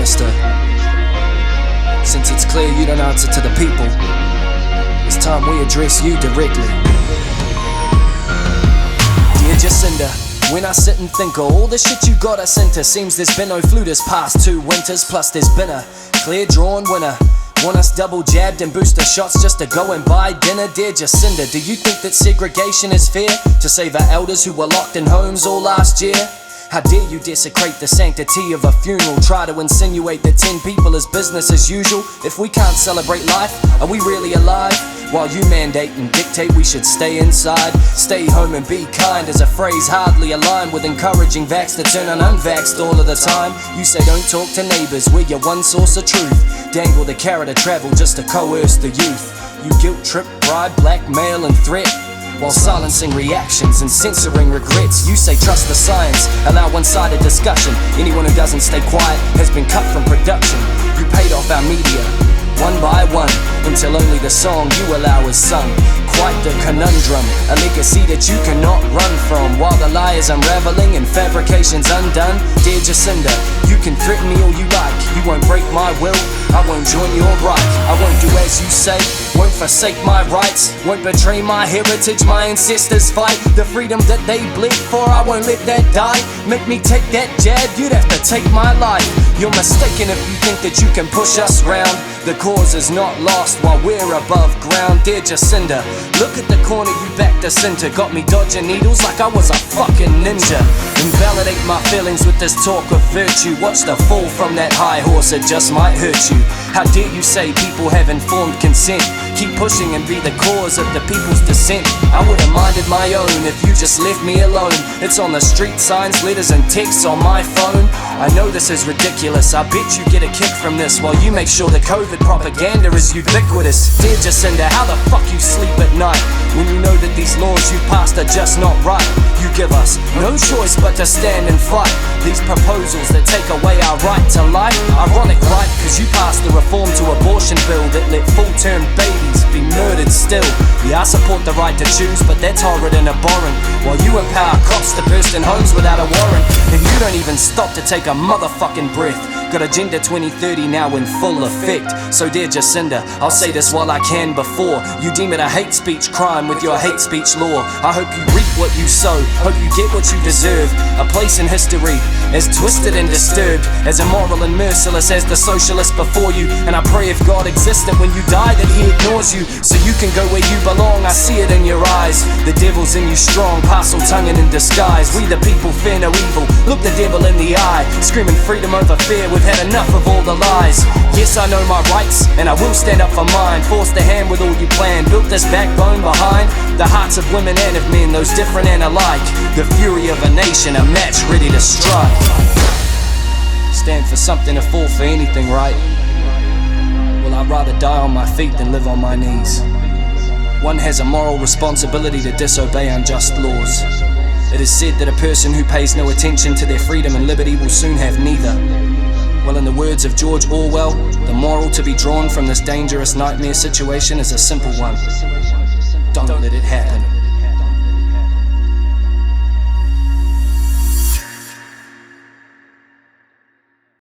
Minister, since it's clear you don't answer to the people, it's time we address you directly. Dear Jacinda, when I sit and think of all the shit you got us into, seems there's been no flue this past 2 winters, plus there's been a clear drawn winner. Want us double jabbed and booster shots just to go and buy dinner? Dear Jacinda, do you think that segregation is fair to save our elders who were locked in homes all last year? How dare you desecrate the sanctity of a funeral? Try to insinuate that 10 people is business as usual. If we can't celebrate life, are we really alive? While you mandate and dictate we should stay inside. Stay home and be kind is a phrase hardly aligned with encouraging vaxxed to turn on unvaxxed all of the time. You say don't talk to neighbours, we're your one source of truth. Dangle the carrot of travel just to coerce the youth. You guilt trip, bribe, blackmail and threat, while silencing reactions and censoring regrets. You say trust the science, allow one-sided discussion. Anyone who doesn't stay quiet has been cut from production. You paid off our media, one by one, until only the song you allow is sung. Quite the conundrum, a legacy that you cannot run from, while the lie is unraveling and fabrication's undone. Dear Jacinda, you can threaten me all you like, you won't break my will, I won't join your right. I won't do as you say, won't forsake my rights, won't betray my heritage, my ancestors fight. The freedom that they bled for, I won't let that die. Make me take that jab, you'd have to take my life. You're mistaken if you think that you can push us round. The cause is not lost while we're above ground. Dear Jacinda, look at the corner you backed us into. Got me dodging needles like I was a fucking ninja. Invalidate my feelings with this talk of virtue. Watch the fall from that high horse, it just might hurt you. How dare you say people have informed consent? Keep pushing and be the cause of the people's dissent. I would've minded my own if you just left me alone. It's on the street signs, letters and texts on my phone. I know this is ridiculous, I bet you get a kick from this, while you make sure the COVID propaganda is ubiquitous. Dear Jacinda, how the fuck you sleep at night when you know that these laws you passed are just not right? You give us no choice but to stand and fight these proposals that take away our right to life. Ironic, right? Cause you passed the reform to abortion bill that let full-term babies be murdered still. Yeah, I support the right to choose, but that's horrid and abhorrent, while you empower cops to burst in homes without a warrant. And you don't even stop to take a motherfucking breath. Got Agenda 2030 now in full effect. So dear Jacinda, I'll say this while I can before you deem it a hate speech crime with your hate speech law. I hope you reap what you sow, hope you get what you deserve. A place in history as twisted and disturbed, as immoral and merciless as the socialists before you. And I pray if God existed when you die that he ignores you, so you can go where you belong. I see it in your eyes, the devil's in you strong, parcel tongue and in disguise. We the people fear no evil, look the devil in the eye, screaming freedom over fear. We've had enough of all the lies. Yes, I know my rights and I will stand up for mine. Force the hand with all you plan, built this backbone behind the hearts of women and of men, those different and alike. The fury of a nation, a match ready to strike. Stand for something to fall for anything, right? Well, I'd rather die on my feet than live on my knees. One has a moral responsibility to disobey unjust laws. It is said that a person who pays no attention to their freedom and liberty will soon have neither. Well, in the words of George Orwell, the moral to be drawn from this dangerous nightmare situation is a simple one. Don't let it happen.